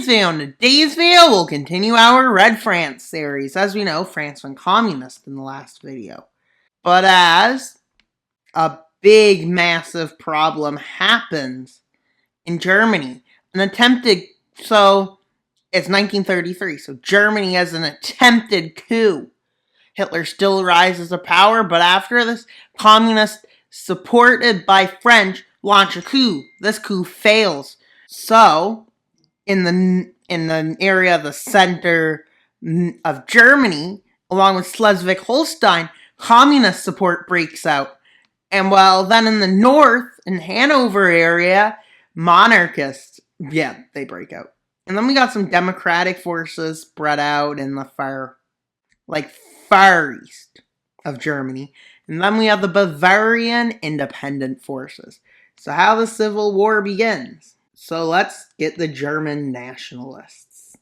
today's video. In today's video, we'll continue our Red France series. As we know, France went communist in the last video. But as a big, massive problem happens in Germany, it's 1933, so Germany has an attempted coup. Hitler still rises to power, but after this, communists, supported by French, launch a coup. This coup fails. So, in the area of the center of Germany, along with Schleswig-Holstein, communist support breaks out. And then in the north, in Hanover area, monarchists, they break out. And then we got some democratic forces spread out in the far east of Germany. And then we have the Bavarian independent forces. So how the Civil War begins. So let's get the German nationalists.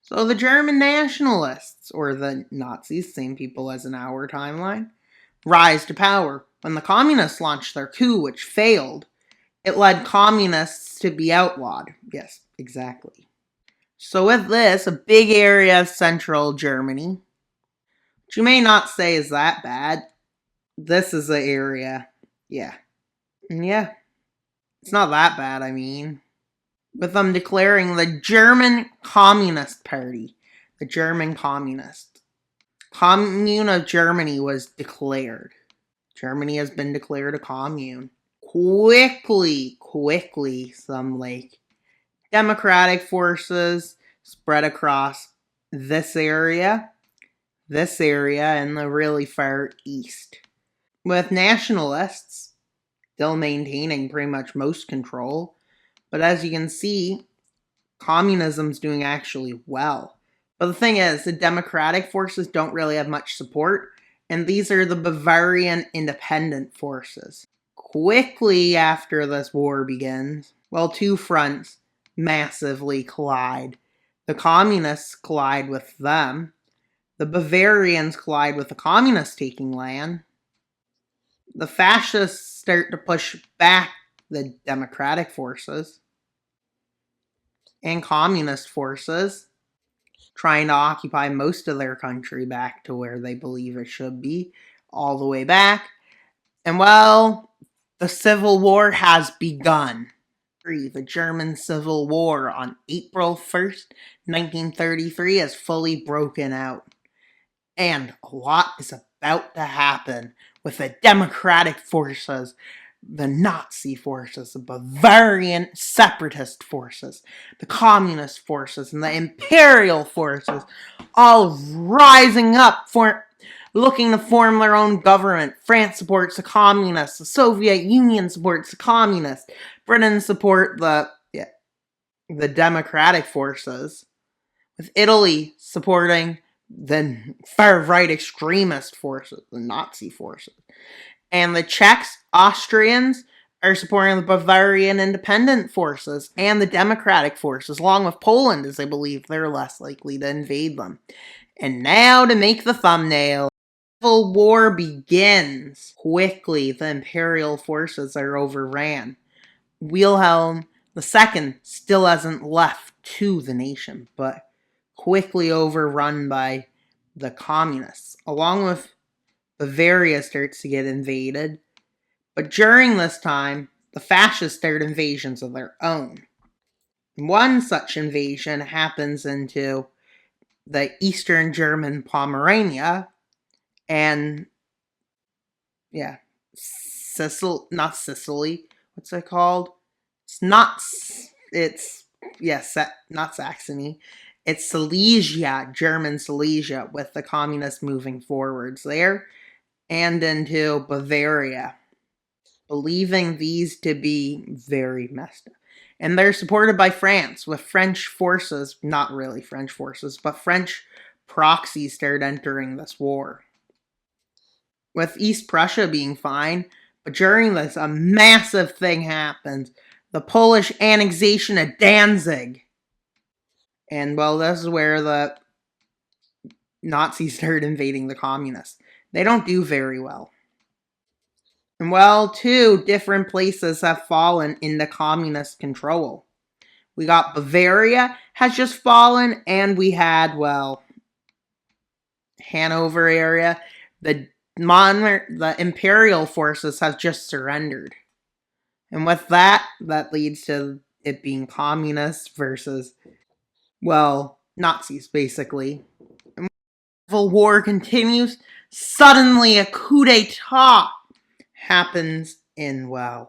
So the German nationalists, or the Nazis, same people as in our timeline, rise to power. When the communists launched their coup, which failed, it led communists to be outlawed. Yes, exactly. So with this, a big area of central Germany, which you may not say is that bad, this is the area, it's not that bad, I mean. With them declaring the German Communist Party, the German Communist. Commune of Germany was declared. Germany has been declared a commune. Quickly, some democratic forces spread across this area, and the really far east. With nationalists still maintaining pretty much most control, but as you can see, communism's doing actually well. But the thing is, the democratic forces don't really have much support, and these are the Bavarian independent forces. Quickly after this war begins, two fronts massively collide. The communists collide with them. The Bavarians collide with the communists taking land. The fascists start to push back the democratic forces and communist forces, trying to occupy most of their country back to where they believe it should be, all the way back. And the Civil War has begun. The German Civil War on April 1st, 1933 has fully broken out. And a lot is about to happen with the democratic forces, the Nazi forces, the Bavarian separatist forces, the communist forces, and the imperial forces, all rising up looking to form their own government. France supports the communists, the Soviet Union supports the communists, Britain support the democratic forces, with Italy supporting the far-right extremist forces, the Nazi forces. And the Czechs, Austrians, are supporting the Bavarian independent forces and the democratic forces, along with Poland, as they believe they're less likely to invade them. And now to make the thumbnail, the Civil War begins. Quickly, the imperial forces are overran. Wilhelm II still hasn't left to the nation, but quickly overrun by the communists, along with Bavaria starts to get invaded. But during this time, the fascists start invasions of their own. One such invasion happens into the Eastern German Pomerania and not Sicily. What's it called? Not Saxony. It's Silesia, German Silesia, with the communists moving forwards there, and into Bavaria, believing these to be very messed up. And they're supported by France, with French forces, not really French forces, but French proxies start entering this war. With East Prussia being fine, but during this, a massive thing happens. The Polish annexation of Danzig. And this is where the Nazis started invading the communists. They don't do very well. And 2 different places have fallen into communist control. We got Bavaria has just fallen, and we had, well, Hanover area. The Imperial forces have just surrendered. And with that, that leads to it being communists versus, well, Nazis, basically. And the Civil War continues. Suddenly, a coup d'etat happens in, the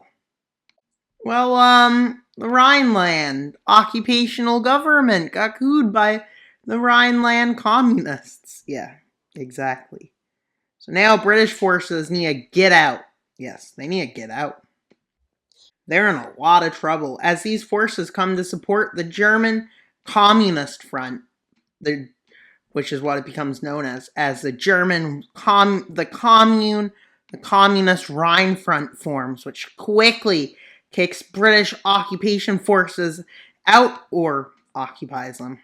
Rhineland. Occupational government got couped by the Rhineland communists. Yeah, exactly. So now British forces need to get out. Yes, they need to get out. They're in a lot of trouble as these forces come to support the German Communist Front, which is what it becomes known as the the Communist Rhine Front forms, which quickly kicks British occupation forces out or occupies them.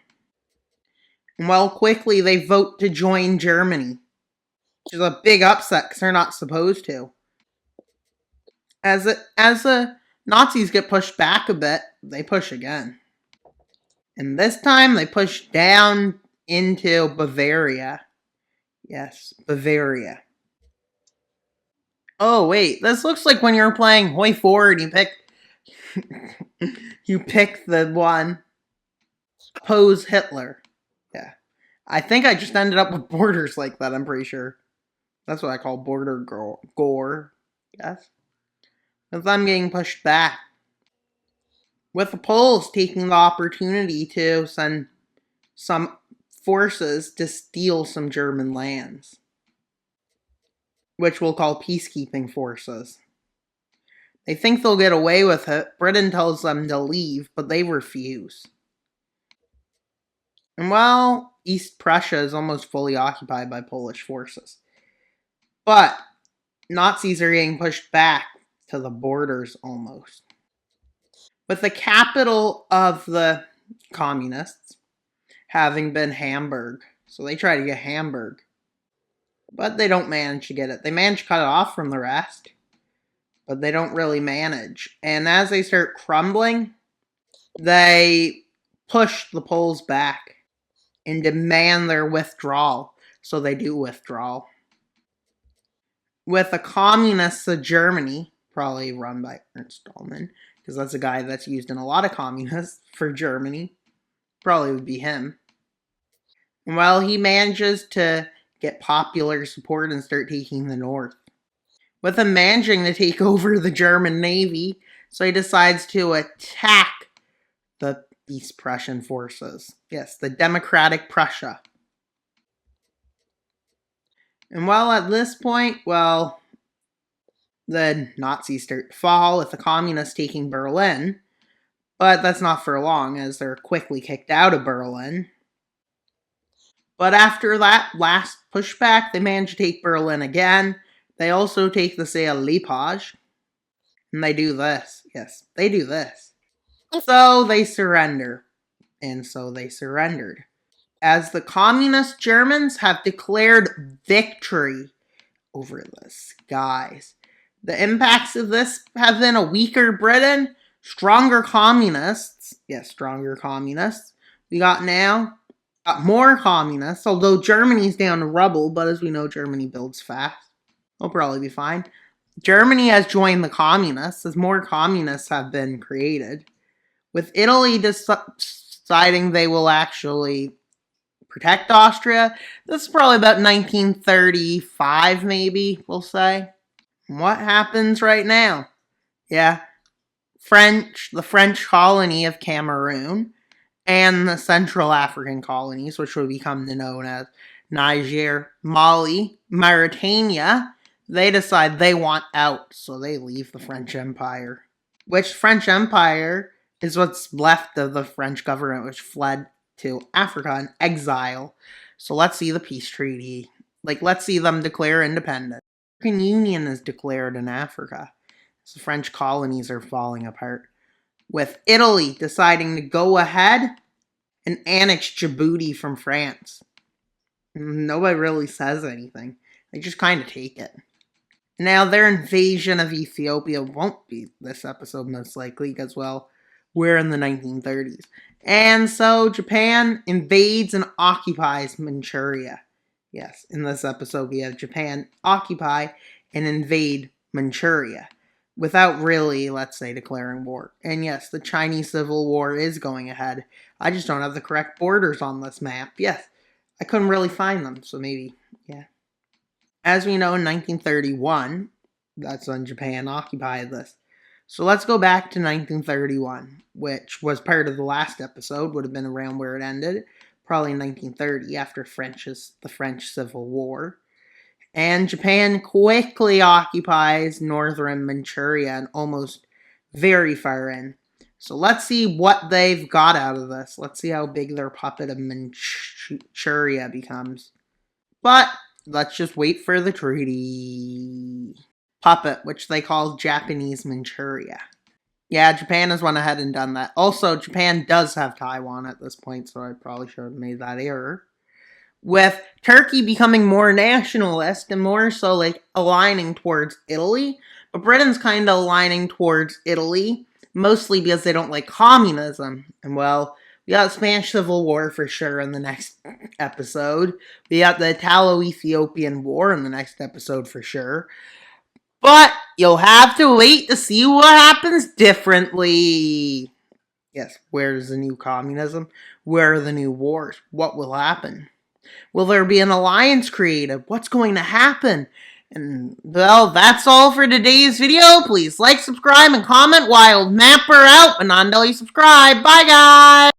And well, quickly they vote to join Germany, which is a big upset because they're not supposed to. As the Nazis get pushed back a bit, they push again. And this time they push down into Bavaria. Yes, Bavaria. Oh wait, this looks like when you're playing Hoi Forward, you pick the one oppose Hitler. Yeah. I think I just ended up with borders like that, I'm pretty sure. That's what I call border gore. Yes. With them getting pushed back. With the Poles taking the opportunity to send some forces to steal some German lands, which we'll call peacekeeping forces. They think they'll get away with it. Britain tells them to leave, but they refuse. And well, East Prussia is almost fully occupied by Polish forces. But Nazis are getting pushed back to the borders almost. With the capital of the communists having been Hamburg. So they try to get Hamburg. But they don't manage to get it. They manage to cut it off from the rest. But they don't really manage. And as they start crumbling, they push the Poles back and demand their withdrawal. So they do withdraw. With the communists of Germany, probably run by Ernst Dahlmann, because that's a guy that's used in a lot of communists for Germany, probably would be him. And well, he manages to get popular support and start taking the north. With him managing to take over the German Navy, so he decides to attack the East Prussian forces. Yes, the Democratic Prussia. And while at this point, well, the Nazis start to fall with the communists taking Berlin, but that's not for long as they're quickly kicked out of Berlin. But after that last pushback, they manage to take Berlin again. They also take the city of Liepage, and they do this. Yes, they do this. So they surrender. And so they surrendered. As the communist Germans have declared victory over the skies. The impacts of this have been a weaker Britain, stronger communists. Yes, stronger communists. We got more communists, although Germany's down to rubble, but as we know, Germany builds fast. They'll probably be fine. Germany has joined the communists as more communists have been created. With Italy deciding they will actually protect Austria. This is probably about 1935, maybe, we'll say. What happens right now? Yeah, the French colony of Cameroon and the Central African colonies, which would become known as Niger, Mali, Mauritania, they decide they want out, so they leave the French Empire. Which French Empire is what's left of the French government, which fled to Africa in exile. So let's see the peace treaty. Let's see them declare independence. The African Union is declared in Africa. So the French colonies are falling apart. With Italy deciding to go ahead and annex Djibouti from France. Nobody really says anything. They just kind of take it. Now, their invasion of Ethiopia won't be this episode, most likely, because, well, We're in the 1930s. And so Japan invades and occupies Manchuria. Yes, in this episode we have Japan occupy and invade Manchuria without really, let's say, declaring war. And yes, the Chinese Civil War is going ahead. I just don't have the correct borders on this map. Yes, I couldn't really find them, so maybe, yeah. As we know, in 1931, that's when Japan occupied this. So let's go back to 1931, which was part of the last episode, would have been around where it ended, probably 1930, after the French Civil War. And Japan quickly occupies northern Manchuria and almost very far in. So let's see what they've got out of this. Let's see how big their puppet of Manchuria becomes. But let's just wait for the treaty. Puppet, which they call Japanese Manchuria. Yeah, Japan has went ahead and done that. Also, Japan does have Taiwan at this point, so I probably should have made that error. With Turkey becoming more nationalist and more so like aligning towards Italy, but Britain's kind of aligning towards Italy, mostly because they don't like communism. And well, we got the Spanish Civil War for sure in the next episode. We got the Italo-Ethiopian War in the next episode for sure. But you'll have to wait to see what happens differently. Yes, where's the new communism? Where are the new wars? What will happen? Will there be an alliance created? What's going to happen? And, well, that's all for today's video. Please like, subscribe, and comment. Wild Mapper out, but not until you subscribe. Bye, guys!